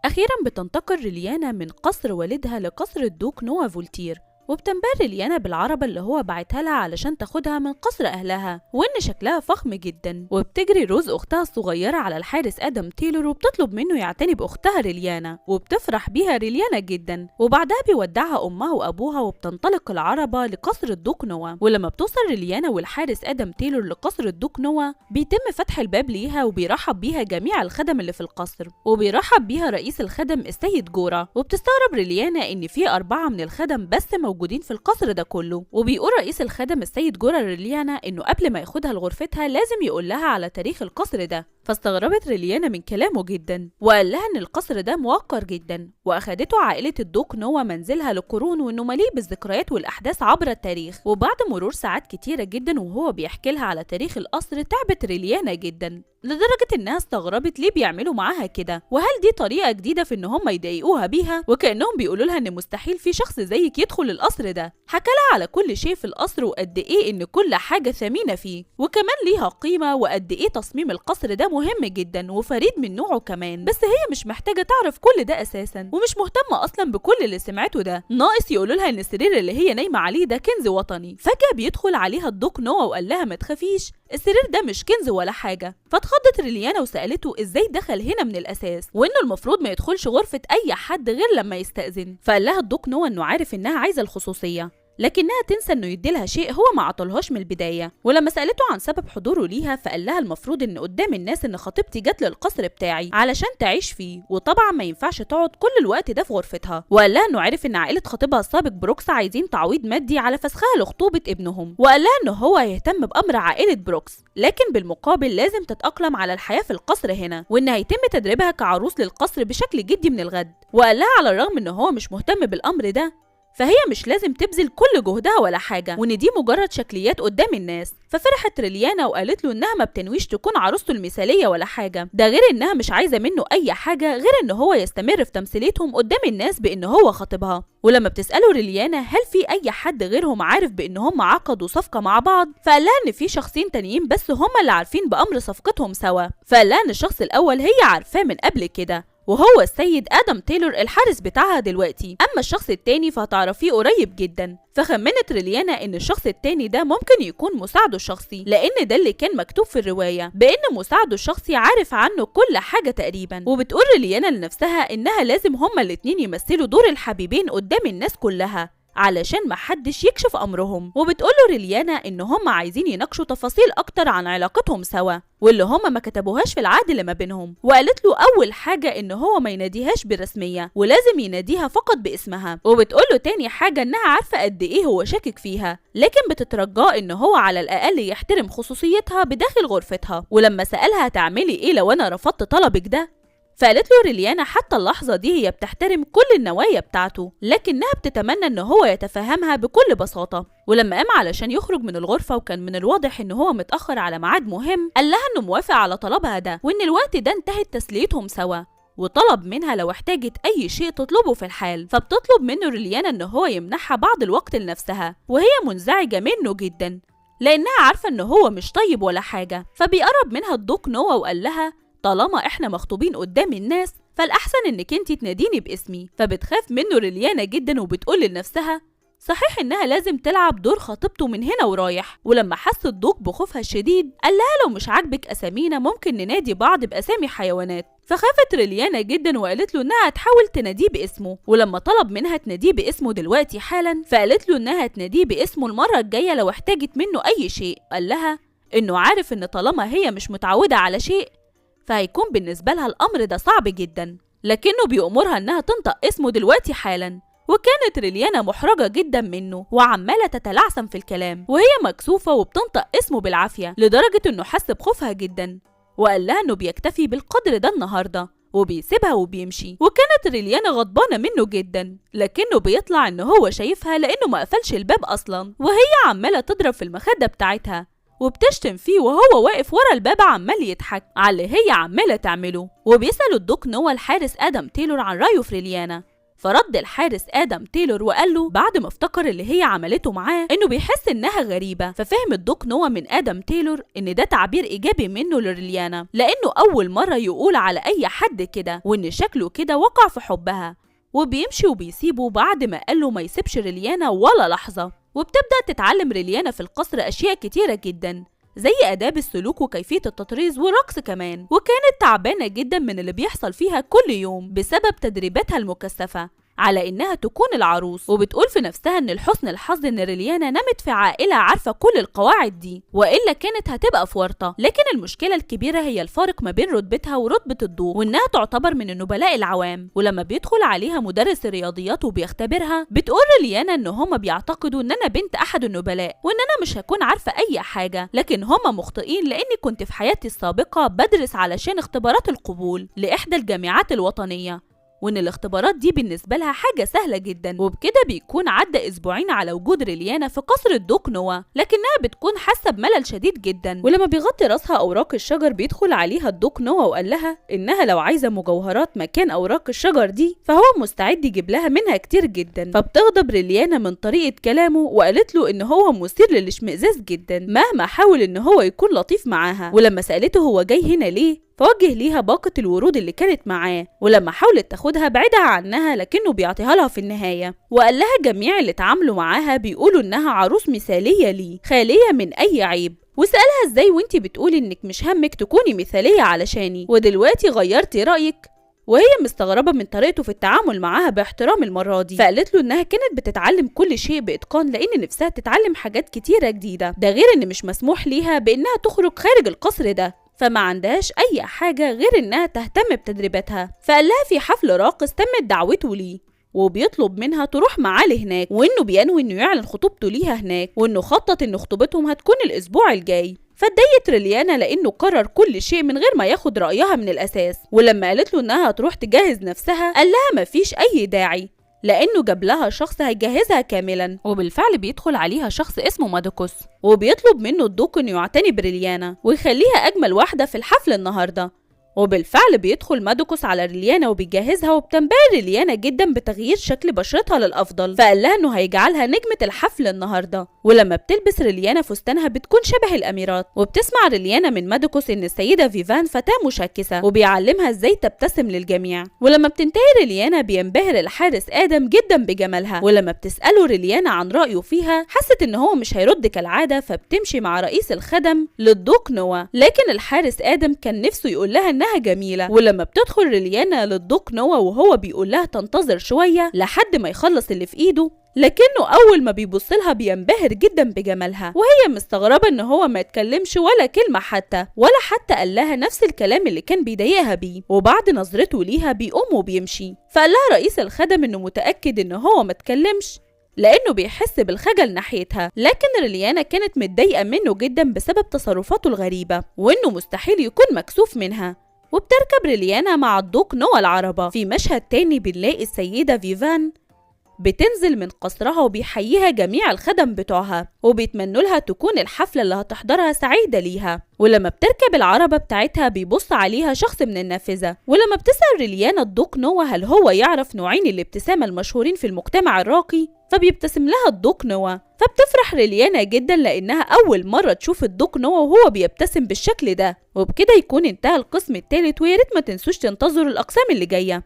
أخيرا بتنتقل ريليانا من قصر والدها لقصر الدوق نوا فولتير، وبتنبهر ريليانا بالعربة اللي هو بعتها لها علشان تاخدها من قصر أهلها وإن شكلها فخم جدا. وبتجري روز أختها الصغيرة على الحارس آدم تايلور وبتطلب منه يعتني بأختها ريليانا، وبتفرح بيها ريليانا جدا. وبعدها بيودعها أمها وأبوها وبتنطلق العربة لقصر الدوق نوا. ولما بتوصل ريليانا والحارس آدم تايلور لقصر الدوق نوا بيتم فتح الباب ليها وبيرحب بيها جميع الخدم اللي في القصر، وبيرحب بيها رئيس الخدم السيد جورا. وبتستغرب ريليانا إن في 4 من الخدم بس موجودين في القصر ده كله. وبيقول رئيس الخدم السيد جورا ريليانا انه قبل ما ياخدها لغرفتها لازم يقول لها على تاريخ القصر ده. فاستغربت ريليانا من كلامه جدا، وقال لها ان القصر ده موقر جدا، واخدته عائله الدوق نوا منزلها لقرون، وانه مليء بالذكريات والاحداث عبر التاريخ. وبعد مرور ساعات كتيره جدا وهو بيحكي لها على تاريخ القصر تعبت ريليانا جدا، لدرجه انها استغربت ليه بيعملوا معاها كده، وهل دي طريقه جديده في ان هم يضايقوها بيها، وكانهم بيقولوا لها ان مستحيل في شخص زيك يدخل القصر ده. حكى لها على كل شيء في القصر وقد ايه ان كل حاجه ثمينه فيه وكمان ليها قيمه، وقد ايه تصميم القصر ده مهم جدا وفريد من نوعه كمان. بس هي مش محتاجه تعرف كل ده اساسا، ومش مهتمه اصلا بكل اللي سمعته ده. ناقص يقولوا لها ان السرير اللي هي نايمه عليه ده كنز وطني. فجاه بيدخل عليها الدوق نوا وقال لها ما تخافيش، السرير ده مش كنز ولا حاجه. فاتخضت ريليانا وسالته ازاي دخل هنا من الاساس، وانه المفروض ما يدخلش غرفه اي حد غير لما يستاذن. فقال لها الدوق نوا انه عارف انها عايزه الخصوصيه، لكنها تنسى انه يديلها شيء هو ما عطلهاش من البدايه. ولما سالته عن سبب حضوره ليها فقال لها المفروض ان قدام الناس ان خطيبتي جت للقصر بتاعي علشان تعيش فيه، وطبعا ما ينفعش تقعد كل الوقت ده في غرفتها. وقال لها انه عرف ان عائله خطيبها السابق بروكس عايزين تعويض مادي على فسخها لخطوبه ابنهم، وقال لها انه هو هيهتم بامر عائله بروكس، لكن بالمقابل لازم تتاقلم على الحياه في القصر هنا، وان هيتم تدريبها كعروس للقصر بشكل جدي من الغد. وقال لها على الرغم ان هو مش مهتم بالامر ده فهي مش لازم تبذل كل جهدها ولا حاجة، وان دي مجرد شكليات قدام الناس. ففرحت ريليانا وقالت له انها ما بتنويش تكون عروسته المثالية ولا حاجة، ده غير انها مش عايزة منه اي حاجة غير ان هو يستمر في تمثيليتهم قدام الناس بان هو خطيبها. ولما بتسأله ريليانا هل في اي حد غيرهم عارف بان هم عقدوا صفقة مع بعض، فقال لها ان في شخصين تانيين بس هم اللي عارفين بامر صفقتهم سوا. فقال لها ان الشخص الاول هي عارفاه من قبل كده وهو السيد آدم تايلور الحارس بتاعها دلوقتي، اما الشخص التاني فهتعرفيه قريب جدا. فخمنت ريليانا ان الشخص التاني ده ممكن يكون مساعده الشخصي، لان ده اللي كان مكتوب في الروايه بان مساعده الشخصي عارف عنه كل حاجه تقريبا. وبتقول ريليانا لنفسها انها لازم هما الاتنين يمثلوا دور الحبيبين قدام الناس كلها علشان محدش يكشف امرهم. وبتقوله ريليانا ان هم عايزين يناقشوا تفاصيل اكتر عن علاقتهم سوا واللي هم ما كتبوهاش في العقد اللي ما بينهم. وقالت له اول حاجه ان هو ما يناديهاش برسميه ولازم يناديها فقط باسمها. وبتقوله تاني حاجه انها عارفه قد ايه هو شاكك فيها، لكن بتترجاه ان هو على الاقل يحترم خصوصيتها بداخل غرفتها. ولما سالها هتعملي ايه لو انا رفضت طلبك ده، فقالت له ريليانا حتى اللحظة دي هي بتحترم كل النوايا بتاعته، لكنها بتتمنى ان هو يتفهمها بكل بساطة. ولما قام علشان يخرج من الغرفة وكان من الواضح ان هو متأخر على ميعاد مهم، قال لها انه موافق على طلبها ده وان الوقت ده انتهت تسليتهم سوا، وطلب منها لو احتاجت اي شيء تطلبه في الحال. فبتطلب منه ريليانا ان هو يمنحها بعض الوقت لنفسها، وهي منزعجة منه جدا لانها عارفة ان هو مش طيب ولا حاجة. فبيقرب منها الدوق نوا وقال لها طالما احنا مخطوبين قدام الناس فالاحسن انك انتي تناديني باسمي. فبتخاف منه ريليانا جدا وبتقول لنفسها صحيح انها لازم تلعب دور خطيبته من هنا ورايح. ولما حس الدوق بخوفها الشديد قال لها لو مش عاجبك اسامينا ممكن ننادي بعض باسامي حيوانات. فخافت ريليانا جدا وقالت له انها هتحاول تناديه باسمه. ولما طلب منها تناديه باسمه دلوقتي حالا فقالت له انها هتناديه باسمه المره الجايه لو احتاجت منه اي شيء. قال لها انه عارف ان طالما هي مش متعوده على شيء فهيكون بالنسبة لها الأمر ده صعب جدا، لكنه بيأمرها إنها تنطق اسمه دلوقتي حالا. وكانت ريليانا محرجة جدا منه وعمالة تتلعثم في الكلام وهي مكسوفة وبتنطق اسمه بالعافية، لدرجة إنه حس بخوفها جدا وقال لها إنه بيكتفي بالقدر ده النهاردة وبيسيبها وبيمشي. وكانت ريليانا غضبانة منه جدا، لكنه بيطلع إنه هو شايفها لأنه ما قفلش الباب أصلا، وهي عمالة تضرب في المخدة بتاعتها وبتشتم فيه وهو واقف ورا الباب عمال يضحك على اللي هي عمالة تعمله. وبيسأل الدوق نوا الحارس آدم تايلور عن رأيه في ريليانا، فرد الحارس آدم تايلور وقال له بعد ما افتكر اللي هي عملته معاه انه بيحس انها غريبة. ففهم الدوك نوا من آدم تايلور ان ده تعبير ايجابي منه لريليانا، لانه اول مرة يقول على اي حد كده، وان شكله كده وقع في حبها. وبيمشي وبيسيبه بعد ما قال له ما يسيبش ريليانا ولا لحظة. وبتبدأ تتعلم ريليانا في القصر اشياء كتيرة جدا، زي آداب السلوك وكيفية التطريز والرقص كمان. وكانت تعبانة جدا من اللي بيحصل فيها كل يوم بسبب تدريباتها المكثفة على إنها تكون العروس. وبتقول في نفسها إن لحسن الحظ إن ريليانا نمت في عائلة عارفة كل القواعد دي، وإلا كانت هتبقى في ورطة. لكن المشكلة الكبيرة هي الفارق ما بين رتبتها ورتبة الضوء، وإنها تعتبر من النبلاء العوام. ولما بيدخل عليها مدرس الرياضيات وبيختبرها، بتقول ريليانا إن هما بيعتقدوا إن أنا بنت أحد النبلاء، وإن أنا مش هكون عارفة أي حاجة، لكن هما مخطئين، لأني كنت في حياتي السابقة بدرس علشان اختبارات القبول لإحدى الجامعات الوطنية، وإن الاختبارات دي بالنسبة لها حاجة سهلة جدا. وبكده بيكون عدى أسبوعين على وجود ريليانا في قصر الدوك نوا، لكنها بتكون حاسة بملل شديد جدا. ولما بيغطي راسها أوراق الشجر بيدخل عليها الدوك نوا وقال لها إنها لو عايزة مجوهرات مكان أوراق الشجر دي فهو مستعد يجيب لها منها كتير جدا. فبتغضب ريليانا من طريقة كلامه، وقالت له إن هو مثير للاشمئزاز جدا مهما حاول إن هو يكون لطيف معاها. ولما سألته هو جاي هنا ليه، فوجه ليها باقة الورود اللي كانت معاه، ولما حاولت تاخدها بعدها عنها لكنه بيعطيها لها في النهاية. وقال لها جميع اللي اتعاملوا معاها بيقولوا انها عروس مثالية ليه، خالية من اي عيب. وسألها ازاي وانتي بتقولي انك مش همك تكوني مثالية علشاني، ودلوقتي غيرتي رأيك؟ وهي مستغربة من طريقته في التعامل معاها باحترام المرة دي. فقالت له انها كانت بتتعلم كل شيء بإتقان، لان نفسها تتعلم حاجات كتيرة جديدة، ده غير ان مش مسموح ليها بانها تخرج خارج القصر ده، فما عندهاش اي حاجة غير انها تهتم بتدريباتها. فقال لها في حفل راقص تمت دعوته ليه، وبيطلب منها تروح معاه لهناك، وانه بينوي انه يعلن خطوبته ليها هناك، وانه خطط ان خطوبتهم هتكون الاسبوع الجاي. فاتضايقت ريليانا لانه قرر كل شيء من غير ما ياخد رأيها من الاساس. ولما قالت له انها هتروح تجهز نفسها قال لها مفيش اي داعي، لأنه جاب لها شخص هيجهزها كاملا. وبالفعل بيدخل عليها شخص اسمه مادوكوس، وبيطلب منه الدوك انه يعتني بريليانا ويخليها أجمل واحدة في الحفل النهاردة. وبالفعل بيدخل مادوكوس على ريليانا وبيجهزها، وبتنبهر ريليانا جدا بتغيير شكل بشرتها للأفضل، فقال لها انه هيجعلها نجمة الحفل النهاردة. ولما بتلبس ريليانا فستانها بتكون شبه الأميرات. وبتسمع ريليانا من مادوكوس ان السيدة فيفان فتاة مشاكسة، وبيعلمها ازاي تبتسم للجميع. ولما بتنتهي ريليانا بينبهر الحارس آدم جدا بجمالها، ولما بتسأله ريليانا عن رأيه فيها حست ان هو مش هيرد كالعادة، فبتمشي مع رئيس الخدم للدوك نوا. لكن الحارس آدم كان نفسه يقول لها انها جميلة. ولما بتدخل ريليانا للدوك نوا وهو بيقول لها تنتظر شوية لحد ما يخلص اللي في ايده، لكنه اول ما بيبص لها بينبهر جدا بجمالها، وهي مستغربة ان هو ما يتكلمش ولا كلمة حتى، ولا حتى قال لها نفس الكلام اللي كان بيضايقها بيه. وبعد نظرته ليها بيقوم وبيمشي. فقال لها رئيس الخدم انه متأكد ان هو ما اتكلمش لأنه بيحس بالخجل ناحيتها. لكن ريليانا كانت متضايقة منه جدا بسبب تصرفاته الغريبة، وإنه مستحيل يكون مكسوف منها. وبتركب ريليانا مع الدوك نوا العربة. في مشهد تاني بنلاقي السيدة فيفان بتنزل من قصرها وبيحييها جميع الخدم بتوعها، وبيتمنوا لها تكون الحفلة اللي هتحضرها سعيدة ليها. ولما بتركب العربة بتاعتها بيبص عليها شخص من النافذة. ولما بتسأل ريليانا الدوك نوا هل هو يعرف نوعين الابتسامة المشهورين في المجتمع الراقي، فبيبتسم لها الدوك نوا. فبتفرح ريليانا جدا لأنها أول مرة تشوف الدوك نوا وهو بيبتسم بالشكل ده. وبكده يكون انتهى القسم الثالث، وياريت ما تنسوش تنتظروا الأقسام اللي جاية.